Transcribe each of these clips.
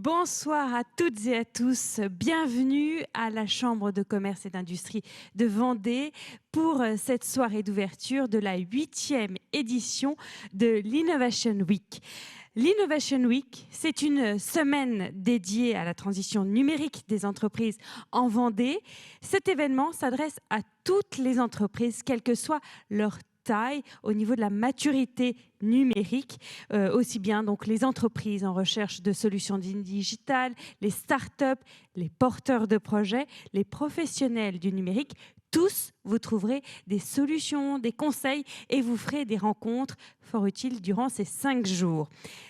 Bonsoir à toutes et à tous. Bienvenue à la Chambre de commerce et d'industrie de Vendée pour cette soirée d'ouverture de la 8e édition de l'Innovation Week. L'Innovation Week, c'est une semaine dédiée à la transition numérique des entreprises en Vendée. Cet événement s'adresse à toutes les entreprises, quelle que soit leur taille au niveau de la maturité numérique, aussi bien donc les entreprises en recherche de solutions digitales, les startups, les porteurs de projets, les professionnels du numérique. Tous, vous trouverez des solutions, des conseils et vous ferez des rencontres fort utiles durant ces 5 jours.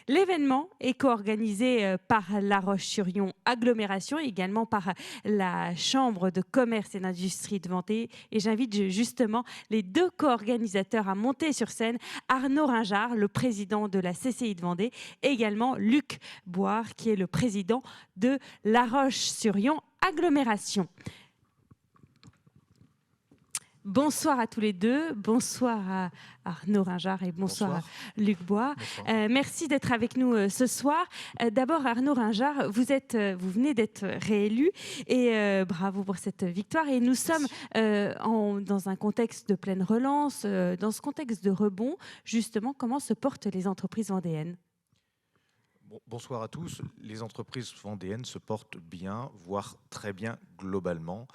L'événement est co-organisé par La Roche-sur-Yon Agglomération, également par la Chambre de commerce et d'industrie de Vendée. Et j'invite justement les deux co-organisateurs à monter sur scène, Arnaud Ringard, le président de la CCI de Vendée, et également Luc Boire, qui est le président de La Roche-sur-Yon Agglomération. Bonsoir à tous les deux, bonsoir à Arnaud Ringard et bonsoir à Luc Boire. Merci d'être avec nous ce soir. D'abord Arnaud Ringard, vous venez d'être réélu et bravo pour cette victoire. Et nous sommes dans un contexte de pleine relance, dans ce contexte de rebond. Justement, comment se portent les entreprises vendéennes ? Bonsoir à tous. Les entreprises vendéennes se portent bien, voire très bien globalement.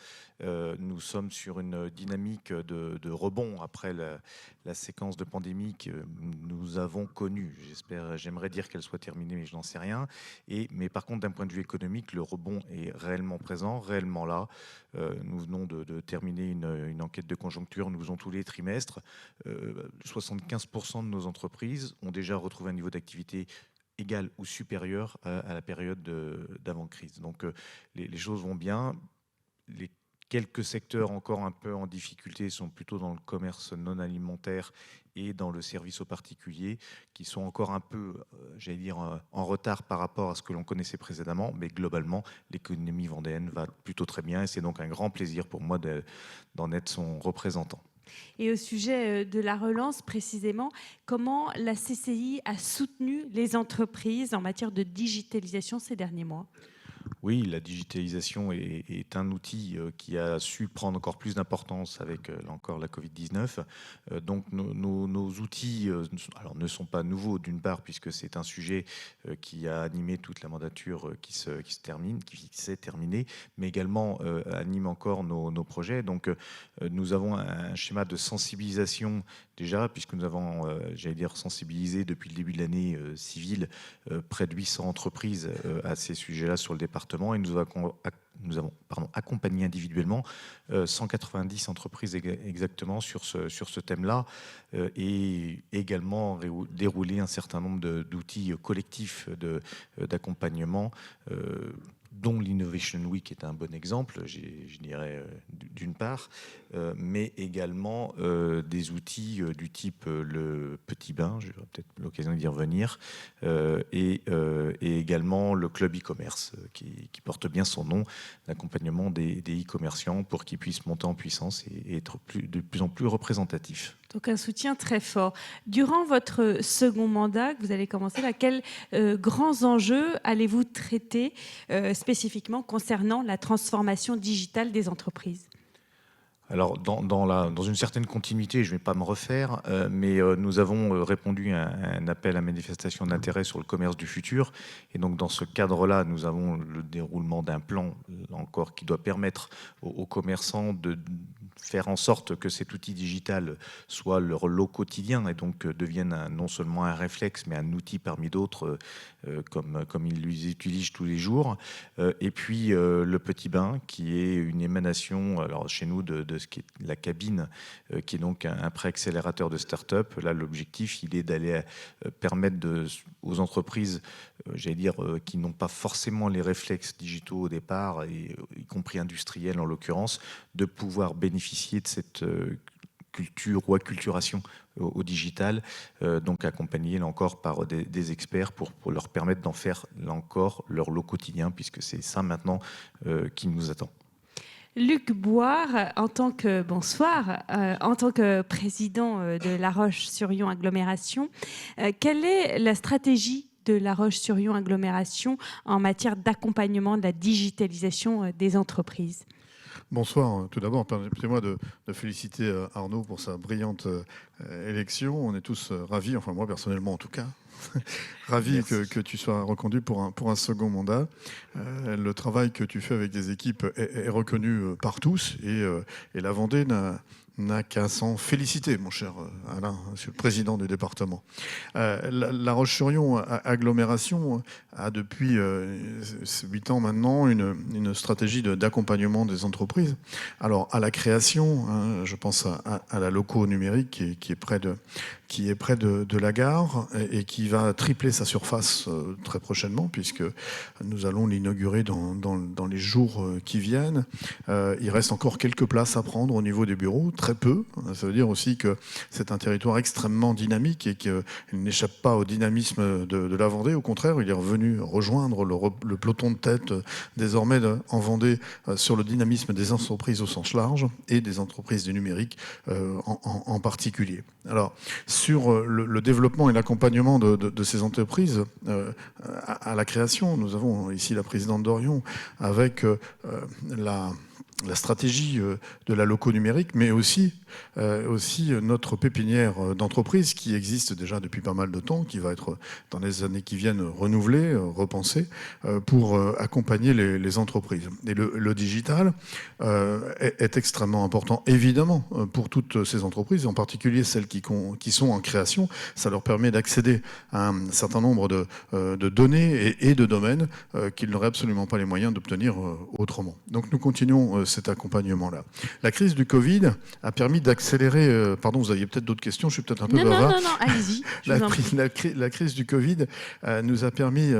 Nous sommes sur une dynamique de rebond après la séquence de pandémie que nous avons connue. J'aimerais dire qu'elle soit terminée, mais je n'en sais rien. Mais par contre, d'un point de vue économique, le rebond est réellement présent, réellement là. Nous venons de terminer une enquête de conjoncture. Nous faisons tous les trimestres. 75% de nos entreprises ont déjà retrouvé un niveau d'activité égal ou supérieur à la période d'avant-crise. Donc les choses vont bien. Les quelques secteurs encore un peu en difficulté sont plutôt dans le commerce non alimentaire et dans le service aux particuliers, qui sont encore un peu, en retard par rapport à ce que l'on connaissait précédemment. Mais globalement, l'économie vendéenne va plutôt très bien et c'est donc un grand plaisir pour moi d'en être son représentant. Et au sujet de la relance, précisément, comment la CCI a soutenu les entreprises en matière de digitalisation ces derniers mois ? Oui, la digitalisation est un outil qui a su prendre encore plus d'importance avec là encore la Covid-19. Donc nos outils ne sont pas nouveaux d'une part puisque c'est un sujet qui a animé toute la mandature qui s'est terminée, mais également anime encore nos projets. Donc nous avons un schéma de sensibilisation déjà puisque nous avons, sensibilisé depuis le début de l'année civile près de 800 entreprises à ces sujets-là sur le département et nous avons accompagné individuellement 190 entreprises exactement sur ce thème-là et également déroulé un certain nombre d'outils collectifs d'accompagnement dont l'Innovation Week est un bon exemple, je dirais d'une part, mais également des outils du type le Petit Bain, j'aurai peut-être l'occasion d'y revenir, et également le club e-commerce qui porte bien son nom, l'accompagnement des e-commerçants pour qu'ils puissent monter en puissance et être de plus en plus représentatifs. Donc un soutien très fort. Durant votre second mandat que vous allez commencer, quels grands enjeux allez-vous traiter spécifiquement concernant la transformation digitale des entreprises ? Alors, dans une certaine continuité, je ne vais pas me refaire, mais nous avons répondu à un appel à manifestation d'intérêt sur le commerce du futur. Et donc, dans ce cadre-là, nous avons le déroulement d'un plan, encore, qui doit permettre aux commerçants de faire en sorte que cet outil digital soit leur lot quotidien et donc devienne non seulement un réflexe, mais un outil parmi d'autres, comme ils l'utilisent tous les jours. Et puis, le Petit Bain, qui est une émanation, alors chez nous, de ce qui est la cabine, qui est donc un pré-accélérateur de start-up. Là, l'objectif, il est d'aller permettre aux entreprises, qui n'ont pas forcément les réflexes digitaux au départ, y compris industriels en l'occurrence, de pouvoir bénéficier de cette culture ou acculturation au digital, donc accompagné là encore par des experts pour leur permettre d'en faire là encore leur lot quotidien, puisque c'est ça maintenant qui nous attend. Luc Boire, en tant que président de La Roche-sur-Yon Agglomération, quelle est la stratégie de La Roche-sur-Yon Agglomération en matière d'accompagnement de la digitalisation des entreprises. Bonsoir. Tout d'abord, permettez-moi de féliciter Arnaud pour sa brillante élection. On est tous ravis, enfin moi personnellement en tout cas, ravi que tu sois reconduit pour un second mandat. Le travail que tu fais avec des équipes est reconnu par tous et la Vendée n'a qu'à s'en féliciter, mon cher Alain, monsieur le président du département. La Roche-sur-Yon Agglomération a depuis 8 ans maintenant une stratégie d'accompagnement des entreprises. Alors à la création, hein, je pense à la loco numérique qui est près de la gare et qui va tripler sa surface très prochainement, puisque nous allons l'inaugurer dans les jours qui viennent. Il reste encore quelques places à prendre au niveau des bureaux, très peu. Ça veut dire aussi que c'est un territoire extrêmement dynamique et qu'il n'échappe pas au dynamisme de la Vendée. Au contraire, il est revenu rejoindre le peloton de tête désormais en Vendée sur le dynamisme des entreprises au sens large et des entreprises du numérique en particulier. Alors, sur le développement et l'accompagnement de ces entreprises à la création, nous avons ici la présidente d'Orion avec la stratégie de la loco numérique, mais aussi notre pépinière d'entreprise qui existe déjà depuis pas mal de temps, qui va être dans les années qui viennent renouvelée, repensée, pour accompagner les entreprises. Et le digital est extrêmement important, évidemment, pour toutes ces entreprises, en particulier celles qui sont en création. Ça leur permet d'accéder à un certain nombre de données et de domaines qu'ils n'auraient absolument pas les moyens d'obtenir autrement. Donc nous continuons cet accompagnement-là. La crise du Covid a permis d'accélérer... pardon, vous aviez peut-être d'autres questions, je suis peut-être un peu bavard. Non, allez-y. La crise du Covid nous a permis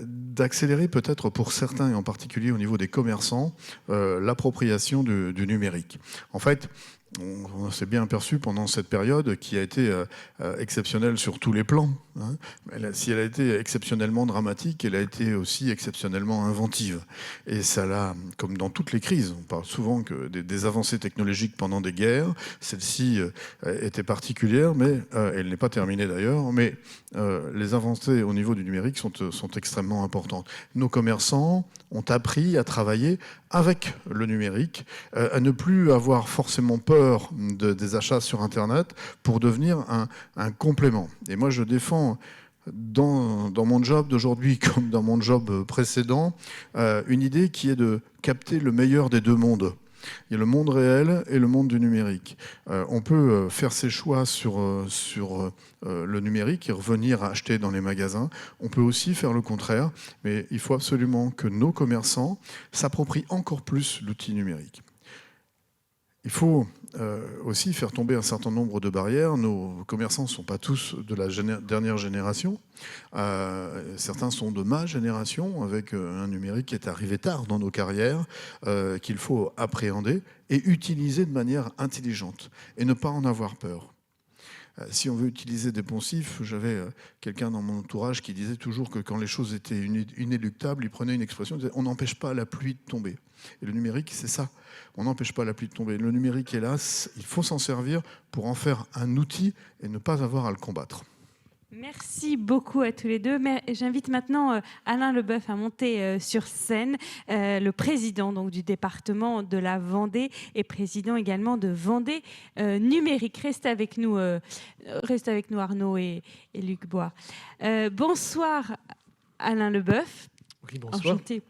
d'accélérer peut-être pour certains, et en particulier au niveau des commerçants, l'appropriation du numérique. En fait, on s'est bien aperçu pendant cette période qui a été exceptionnelle sur tous les plans. Hein. Si elle a été exceptionnellement dramatique, elle a été aussi exceptionnellement inventive. Et ça l'a, comme dans toutes les crises, on parle souvent que des avancées technologiques pendant des guerres, celle-ci était particulière, mais elle n'est pas terminée d'ailleurs, mais les avancées au niveau du numérique sont extrêmement importantes. Nos commerçants ont appris à travailler avec le numérique, à ne plus avoir forcément peur des achats sur Internet pour devenir un complément. Et moi, je défends dans mon job d'aujourd'hui comme dans mon job précédent une idée qui est de capter le meilleur des deux mondes. Il y a le monde réel et le monde du numérique. On peut faire ses choix sur le numérique et revenir acheter dans les magasins. On peut aussi faire le contraire, mais il faut absolument que nos commerçants s'approprient encore plus l'outil numérique. Il faut aussi faire tomber un certain nombre de barrières. Nos commerçants ne sont pas tous de la dernière génération. Certains sont de ma génération, avec un numérique qui est arrivé tard dans nos carrières, qu'il faut appréhender et utiliser de manière intelligente et ne pas en avoir peur. Si on veut utiliser des poncifs, j'avais quelqu'un dans mon entourage qui disait toujours que quand les choses étaient inéluctables, il prenait une expression, il disait « on n'empêche pas la pluie de tomber ». Et le numérique, c'est ça. On n'empêche pas la pluie de tomber. Le numérique, hélas, il faut s'en servir pour en faire un outil et ne pas avoir à le combattre. Merci beaucoup à tous les deux. Mais j'invite maintenant Alain Leboeuf à monter sur scène, le président donc, du département de la Vendée et président également de Vendée Numérique. Restez avec nous Arnaud et Luc Bois. Bonsoir Alain Leboeuf. Oui, bonsoir. Enchanté.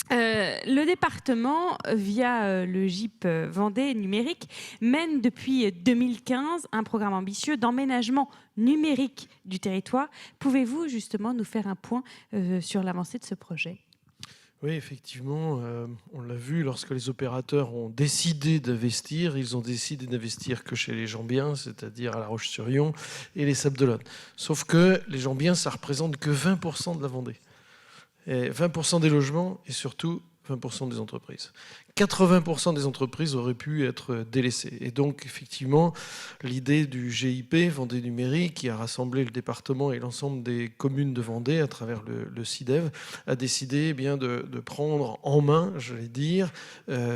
Le département, via le GIP Vendée Numérique, mène depuis 2015 un programme ambitieux d'emménagement numérique du territoire. Pouvez-vous justement nous faire un point sur l'avancée de ce projet ? Oui, effectivement, on l'a vu, lorsque les opérateurs ont décidé d'investir, ils ont décidé d'investir que chez les Jambiens, c'est-à-dire à La Roche-sur-Yon et les Sables-d'Olonne. Sauf que les Jambiens, ça représente que 20% de la Vendée. Et 20% des logements et surtout 20% des entreprises. 80% des entreprises auraient pu être délaissées. Et donc, effectivement, l'idée du GIP, Vendée Numérique, qui a rassemblé le département et l'ensemble des communes de Vendée à travers le CIDEV, a décidé de prendre en main, j'allais dire,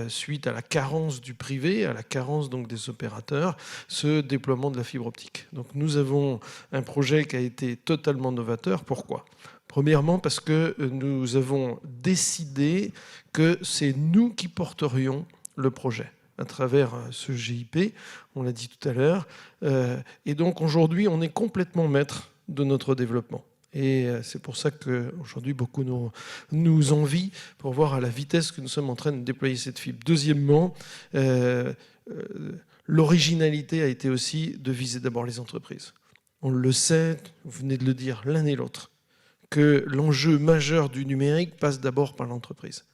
suite à la carence du privé, à la carence donc des opérateurs, ce déploiement de la fibre optique. Donc, nous avons un projet qui a été totalement novateur. Pourquoi ? Premièrement, parce que nous avons décidé que c'est nous qui porterions le projet à travers ce GIP, on l'a dit tout à l'heure. Et donc aujourd'hui, on est complètement maître de notre développement. Et c'est pour ça qu'aujourd'hui, beaucoup nous envient pour voir à la vitesse que nous sommes en train de déployer cette fibre. Deuxièmement, l'originalité a été aussi de viser d'abord les entreprises. On le sait, vous venez de le dire l'un et l'autre, que l'enjeu majeur du numérique passe d'abord par l'entreprise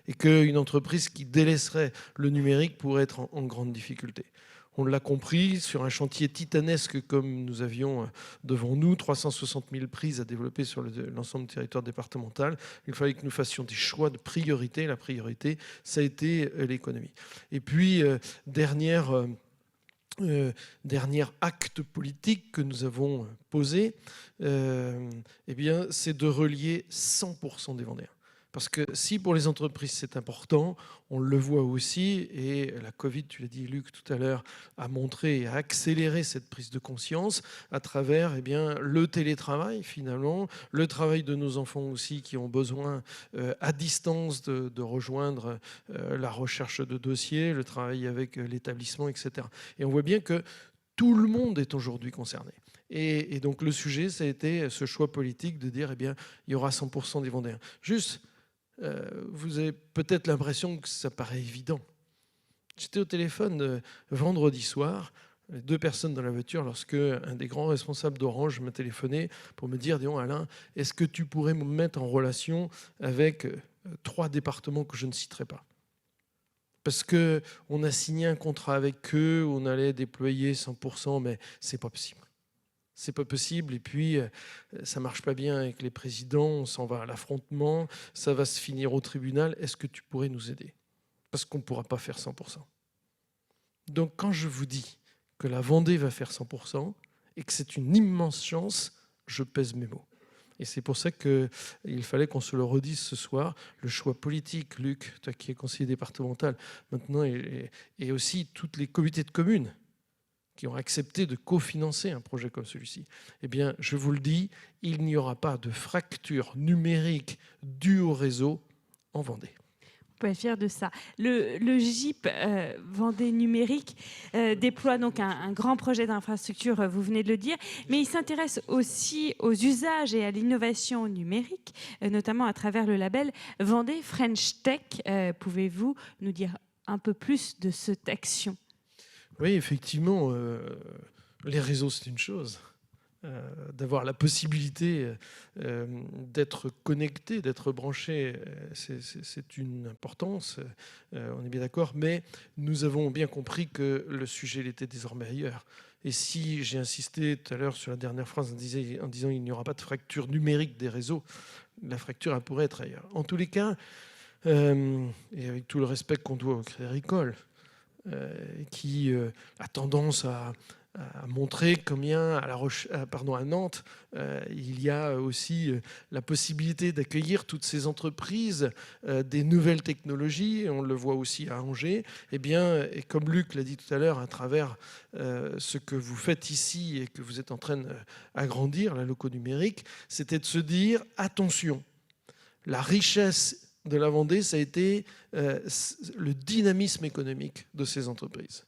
et qu'une entreprise qui délaisserait le numérique pourrait être en grande difficulté. On l'a compris sur un chantier titanesque comme nous avions devant nous, 360 000 prises à développer sur l'ensemble du territoire départemental. Il fallait que nous fassions des choix de priorité. La priorité, ça a été l'économie. Et puis, dernier acte politique que nous avons posé, eh bien, c'est de relier 100% des Vendéens. Parce que si pour les entreprises c'est important, on le voit aussi, et la Covid, tu l'as dit Luc tout à l'heure, a montré et a accéléré cette prise de conscience à travers le télétravail finalement, le travail de nos enfants aussi qui ont besoin à distance de rejoindre la recherche de dossiers, le travail avec l'établissement, etc. Et on voit bien que tout le monde est aujourd'hui concerné. Et donc le sujet, ça a été ce choix politique de dire, il y aura 100% des Vendéens. Juste, vous avez peut-être l'impression que ça paraît évident. J'étais au téléphone vendredi soir, 2 personnes dans la voiture, lorsque un des grands responsables d'Orange m'a téléphoné pour me dire, dis-donc Alain, est-ce que tu pourrais me mettre en relation avec 3 départements que je ne citerai pas ? Parce qu'on a signé un contrat avec eux, on allait déployer 100%, mais c'est pas possible. C'est pas possible, et puis ça marche pas bien avec les présidents, on s'en va à l'affrontement, ça va se finir au tribunal. Est-ce que tu pourrais nous aider ? Parce qu'on ne pourra pas faire 100%. Donc quand je vous dis que la Vendée va faire 100% et que c'est une immense chance, je pèse mes mots. Et c'est pour ça qu'il fallait qu'on se le redise ce soir. Le choix politique, Luc, toi qui es conseiller départemental maintenant, et aussi toutes les comités de communes qui ont accepté de cofinancer un projet comme celui-ci, eh bien, je vous le dis, il n'y aura pas de fracture numérique due au réseau en Vendée. On peut être fier de ça. Le GIP Vendée Numérique déploie donc un grand projet d'infrastructure, vous venez de le dire, mais il s'intéresse aussi aux usages et à l'innovation numérique, notamment à travers le label Vendée French Tech. Pouvez-vous nous dire un peu plus de cette action ? Oui, effectivement, les réseaux, c'est une chose. D'avoir la possibilité d'être connecté, d'être branché, c'est une importance, on est bien d'accord, mais nous avons bien compris que le sujet était désormais ailleurs. Et si j'ai insisté tout à l'heure sur la dernière phrase en disant qu'il n'y aura pas de fracture numérique des réseaux, la fracture elle pourrait être ailleurs. En tous les cas, et avec tout le respect qu'on doit au Crédit Agricole, qui a tendance à montrer combien à Nantes, il y a aussi la possibilité d'accueillir toutes ces entreprises, des nouvelles technologies, et on le voit aussi à Angers. Et comme Luc l'a dit tout à l'heure, à travers ce que vous faites ici et que vous êtes en train d'agrandir, la loco numérique, c'était de se dire, attention, la richesse de la Vendée, ça a été le dynamisme économique de ces entreprises.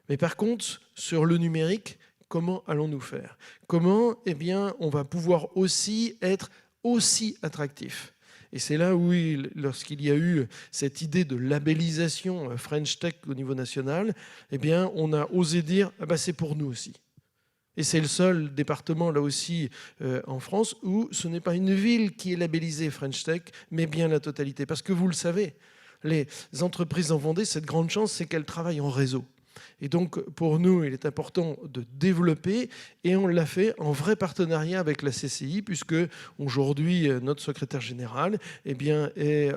Mais par contre, sur le numérique, comment allons-nous faire ? Comment on va pouvoir aussi être aussi attractif ? Et c'est là où, lorsqu'il y a eu cette idée de labellisation French Tech au niveau national, on a osé dire c'est pour nous aussi. Et c'est le seul département, là aussi, en France, où ce n'est pas une ville qui est labellisée French Tech, mais bien la totalité. Parce que vous le savez, les entreprises en Vendée, cette grande chance, c'est qu'elles travaillent en réseau. Et donc, pour nous, il est important de développer, et on l'a fait en vrai partenariat avec la CCI, puisque aujourd'hui, notre secrétaire général est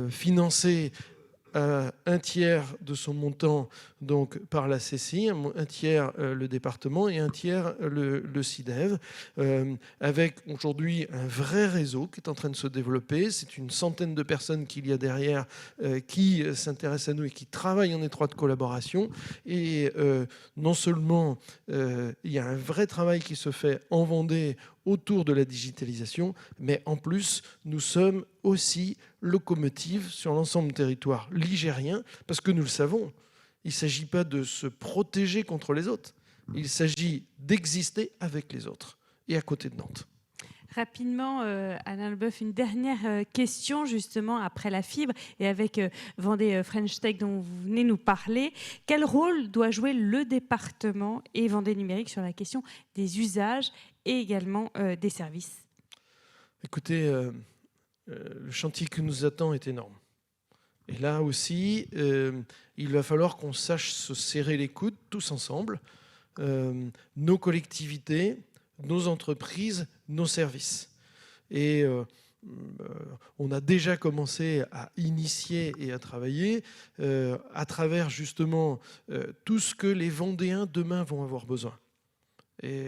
financé un tiers de son montant donc par la CCI, un tiers le département et un tiers le CIDEV, avec aujourd'hui un vrai réseau qui est en train de se développer. C'est une centaine de personnes qu'il y a derrière qui s'intéressent à nous et qui travaillent en étroite collaboration. Et non seulement il y a un vrai travail qui se fait en Vendée autour de la digitalisation, mais en plus, nous sommes aussi locomotive sur l'ensemble du territoire ligérien, parce que nous le savons, il ne s'agit pas de se protéger contre les autres, il s'agit d'exister avec les autres et à côté de Nantes. Rapidement, Alain Leboeuf, une dernière question justement après la fibre et avec Vendée French Tech dont vous venez nous parler. Quel rôle doit jouer le département et Vendée Numérique sur la question des usages et également des services? Écoutez, le chantier qui nous attend est énorme. Et là aussi, il va falloir qu'on sache se serrer les coudes tous ensemble, nos collectivités, nos entreprises, nos services. Et on a déjà commencé à initier et à travailler à travers justement tout ce que les Vendéens demain vont avoir besoin. Et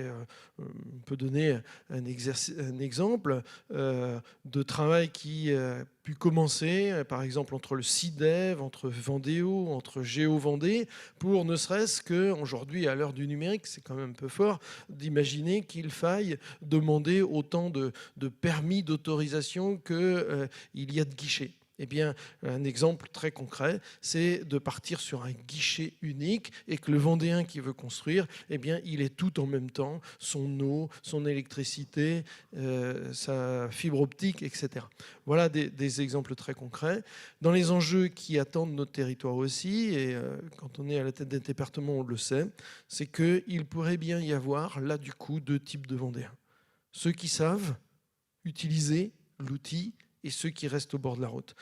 on peut donner un exemple de travail qui a pu commencer, par exemple, entre le CIDEV, entre Vendéo, entre Géo-Vendée, pour ne serait-ce qu'aujourd'hui, à l'heure du numérique, c'est quand même un peu fort d'imaginer qu'il faille demander autant de permis d'autorisation qu'il y a de guichets. Eh bien, un exemple très concret, c'est de partir sur un guichet unique et que le Vendéen qui veut construire, eh bien, il ait tout en même temps, son eau, son électricité, sa fibre optique, etc. Voilà des exemples très concrets. Dans les enjeux qui attendent notre territoire aussi, et quand on est à la tête d'un département, on le sait, c'est qu'il pourrait bien y avoir, là, du coup, deux types de Vendéens. Ceux qui savent utiliser l'outil et ceux qui restent au bord de la route.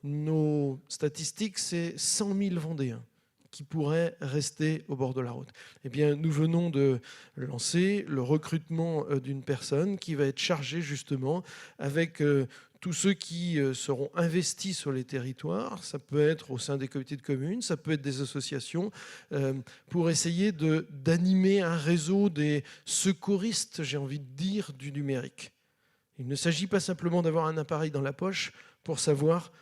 Nos statistiques, c'est 100 000 Vendéens qui pourraient rester au bord de la route. Eh bien, nous venons de lancer le recrutement d'une personne qui va être chargée justement avec tous ceux qui seront investis sur les territoires. Ça peut être au sein des comités de communes, ça peut être des associations, pour essayer d'animer un réseau des secouristes, j'ai envie de dire, du numérique. Il ne s'agit pas simplement d'avoir un appareil dans la poche pour savoir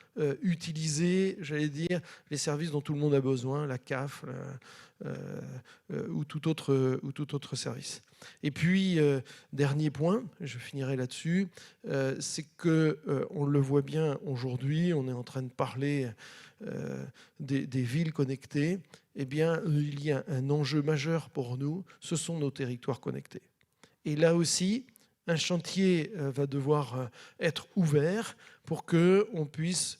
utiliser, j'allais dire, les services dont tout le monde a besoin, la CAF ou tout autre service. Et puis, dernier point, je finirai là-dessus, c'est qu'on le voit bien aujourd'hui, on est en train de parler des villes connectées. Eh bien, il y a un enjeu majeur pour nous, ce sont nos territoires connectés. Et là aussi, un chantier va devoir être ouvert pour qu'on puisse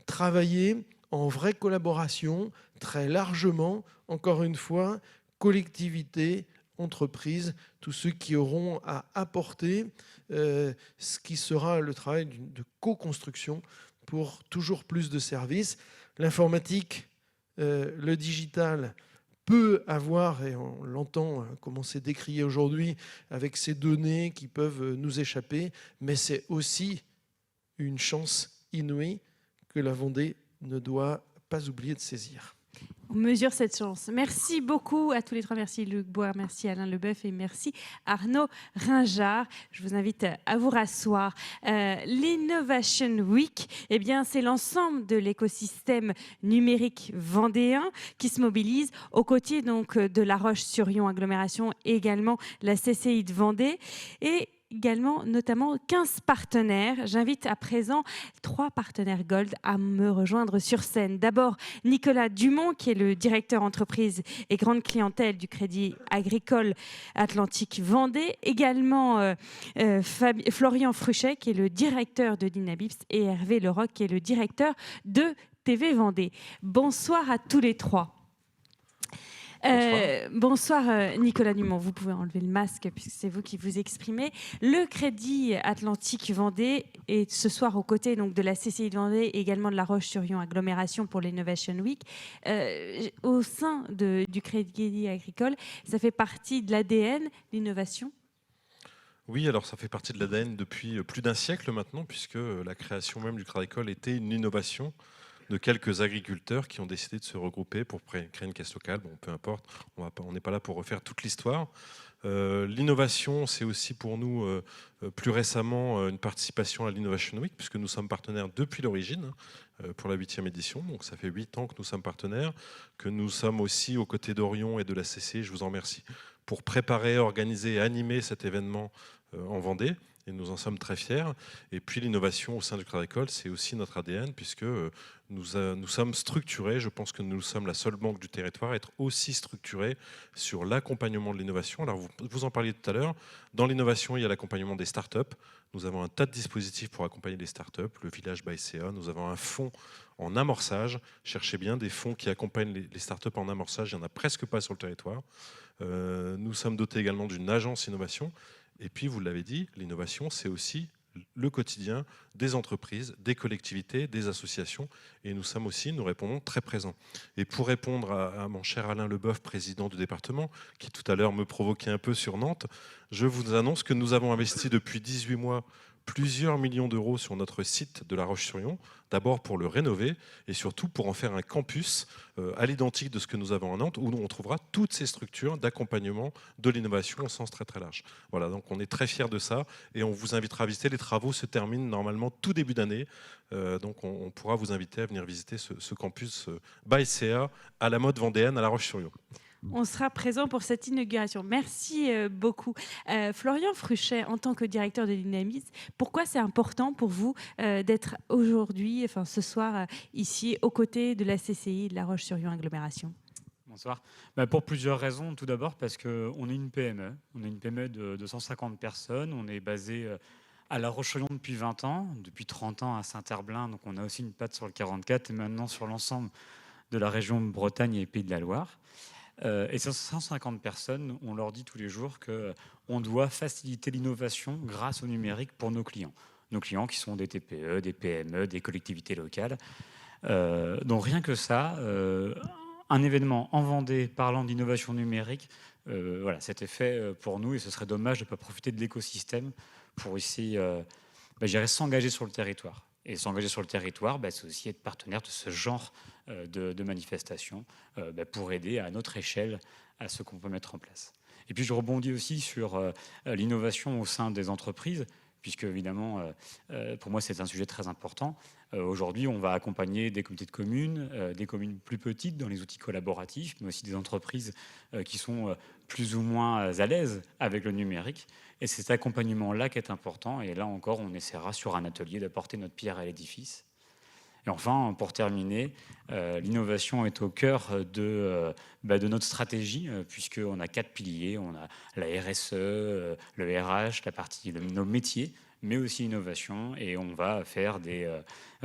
travailler en vraie collaboration, très largement, encore une fois, collectivités, entreprises, tous ceux qui auront à apporter ce qui sera le travail de co-construction pour toujours plus de services. L'informatique, le digital, peut avoir, et on l'entend commencer à décrier aujourd'hui, avec ces données qui peuvent nous échapper, mais c'est aussi une chance inouïe que la Vendée ne doit pas oublier de saisir. On mesure cette chance. Merci beaucoup à tous les trois. Merci Luc Boire, merci Alain Leboeuf et merci Arnaud Ringard. Je vous invite à vous rasseoir. L'Innovation Week, eh bien, c'est l'ensemble de l'écosystème numérique vendéen qui se mobilise aux côtés donc, de La Roche-sur-Yon agglomération et également la CCI de Vendée. Et également, notamment 15 partenaires. J'invite à présent 3 partenaires Gold à me rejoindre sur scène. D'abord, Nicolas Dumont, qui est le directeur entreprise et grande clientèle du Crédit Agricole Atlantique Vendée. Également, Florian Fruchet, qui est le directeur de Dynabips, et Hervé Leroc, qui est le directeur de TV Vendée. Bonsoir à tous les 3. Bonsoir Nicolas Dumont, vous pouvez enlever le masque puisque c'est vous qui vous exprimez. Le Crédit Atlantique Vendée est ce soir aux côtés donc, de la CCI de Vendée et également de la Roche-sur-Yon Agglomération pour l'Innovation Week. Au sein du Crédit Agricole, ça fait partie de l'ADN, l'innovation? Oui, alors ça fait partie de l'ADN depuis plus d'un siècle maintenant, puisque la création même du Crédit Agricole était une innovation de quelques agriculteurs qui ont décidé de se regrouper pour créer une caisse locale. Bon, peu importe, on n'est pas là pour refaire toute l'histoire. L'innovation, c'est aussi pour nous, plus récemment, une participation à l'Innovation Week, puisque nous sommes partenaires depuis l'origine pour la 8e édition. Donc ça fait 8 ans que nous sommes partenaires, que nous sommes aussi aux côtés d'Orion et de la CCI, je vous en remercie, pour préparer, organiser et animer cet événement en Vendée. Et nous en sommes très fiers. Et puis l'innovation au sein du Crédit Agricole, c'est aussi notre ADN, puisque nous sommes structurés. Je pense que nous sommes la seule banque du territoire à être aussi structurée sur l'accompagnement de l'innovation. Alors vous en parliez tout à l'heure. Dans l'innovation, il y a l'accompagnement des startups. Nous avons un tas de dispositifs pour accompagner les startups. Le village by CA. Nous avons un fonds en amorçage. Cherchez bien des fonds qui accompagnent les startups en amorçage. Il n'y en a presque pas sur le territoire. Nous sommes dotés également d'une agence innovation. Et puis, vous l'avez dit, l'innovation, c'est aussi le quotidien des entreprises, des collectivités, des associations. Et nous répondons très présents. Et pour répondre à mon cher Alain Leboeuf, président du département, qui tout à l'heure me provoquait un peu sur Nantes, je vous annonce que nous avons investi depuis 18 mois plusieurs millions d'euros sur notre site de La Roche-sur-Yon, d'abord pour le rénover et surtout pour en faire un campus à l'identique de ce que nous avons à Nantes, où on trouvera toutes ces structures d'accompagnement de l'innovation au sens très très large. Voilà, donc on est très fiers de ça et on vous invitera à visiter. Les travaux se terminent normalement tout début d'année, donc on pourra vous inviter à venir visiter ce campus by CA à la mode vendéenne à La Roche-sur-Yon. On sera présent pour cette inauguration. Merci beaucoup. Florian Fruchet, en tant que directeur de Dynamisme, pourquoi c'est important pour vous d'être aujourd'hui, enfin ce soir, ici, aux côtés de la CCI de La Roche-sur-Yon Agglomération? Bonsoir. Pour plusieurs raisons. Tout d'abord parce qu'on est une PME. On est une PME de 150 personnes. On est basé à La Roche-sur-Yon depuis 20 ans, depuis 30 ans à Saint-Herblain. Donc on a aussi une patte sur le 44 et maintenant sur l'ensemble de la région Bretagne et Pays de la Loire. Et ces 150 personnes, on leur dit tous les jours qu'on doit faciliter l'innovation grâce au numérique pour nos clients. Nos clients qui sont des TPE, des PME, des collectivités locales. Donc rien que ça, un événement en Vendée parlant d'innovation numérique, voilà, c'était fait pour nous et ce serait dommage de ne pas profiter de l'écosystème pour ici s'engager sur le territoire. Et s'engager sur le territoire, c'est aussi être partenaire de ce genre de manifestations pour aider à notre échelle à ce qu'on peut mettre en place. Et puis je rebondis aussi sur l'innovation au sein des entreprises, puisque évidemment, pour moi, c'est un sujet très important. Aujourd'hui, on va accompagner des communautés de communes, des communes plus petites dans les outils collaboratifs, mais aussi des entreprises qui sont plus ou moins à l'aise avec le numérique. Et c'est cet accompagnement-là qui est important. Et là encore, on essaiera sur un atelier d'apporter notre pierre à l'édifice. Et enfin, pour terminer, l'innovation est au cœur de notre stratégie, puisqu'on a 4 piliers. On a la RSE, le RH, la partie de nos métiers, mais aussi l'innovation. Et on va faire des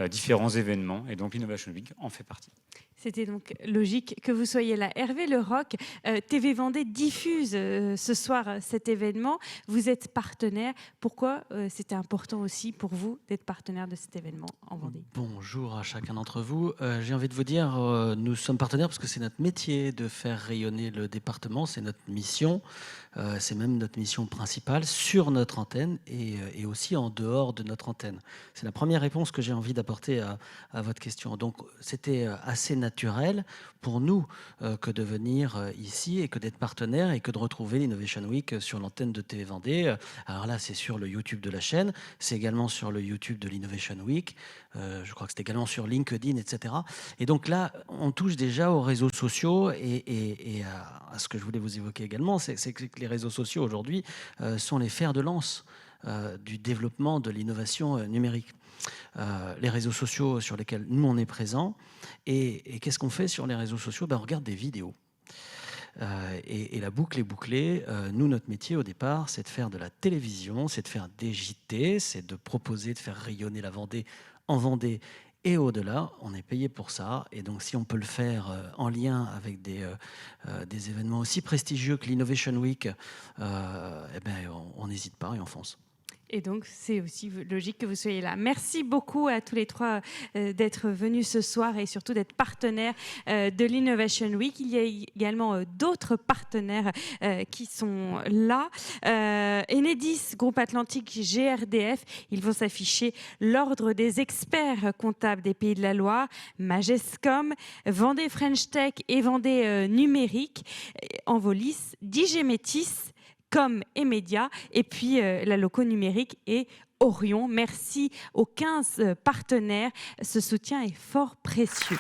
différents événements. Et donc l'Innovation Week en fait partie. C'était donc logique que vous soyez là. Hervé Leroc, TV Vendée diffuse ce soir cet événement. Vous êtes partenaire. Pourquoi c'était important aussi pour vous d'être partenaire de cet événement en Vendée? Bonjour à chacun d'entre vous. J'ai envie de vous dire, nous sommes partenaires parce que c'est notre métier de faire rayonner le département. C'est notre mission. C'est même notre mission principale sur notre antenne et aussi en dehors de notre antenne. C'est la première réponse que j'ai envie d'apporter à votre question. Donc, c'était assez naturel pour nous que de venir ici et que d'être partenaire et que de retrouver l'Innovation Week sur l'antenne de TV Vendée. Alors là, c'est sur le YouTube de la chaîne, c'est également sur le YouTube de l'Innovation Week, je crois que c'est également sur LinkedIn, etc. Et donc là, on touche déjà aux réseaux sociaux et à ce que je voulais vous évoquer également, c'est que les réseaux sociaux aujourd'hui sont les fers de lance du développement de l'innovation numérique. Les réseaux sociaux sur lesquels nous on est présents et qu'est-ce qu'on fait sur les réseaux sociaux? On regarde des vidéos et la boucle est bouclée. Nous, notre métier au départ, c'est de faire de la télévision, c'est de faire des JT, c'est de proposer de faire rayonner la Vendée en Vendée et au-delà. On est payé pour ça. Et donc, si on peut le faire en lien avec des événements aussi prestigieux que l'Innovation Week, eh ben, on n'hésite pas et on fonce. Et donc, c'est aussi logique que vous soyez là. Merci beaucoup à tous les trois d'être venus ce soir et surtout d'être partenaires de l'Innovation Week. Il y a également d'autres partenaires qui sont là. Enedis, Groupe Atlantique, GRDF, ils vont s'afficher. L'Ordre des experts comptables des Pays de la Loire, Magescom, Vendée French Tech et Vendée Numérique, Envolis, DG Métis, Com et Média, et puis la Loco Numérique et Orion. Merci aux 15 partenaires. Ce soutien est fort précieux.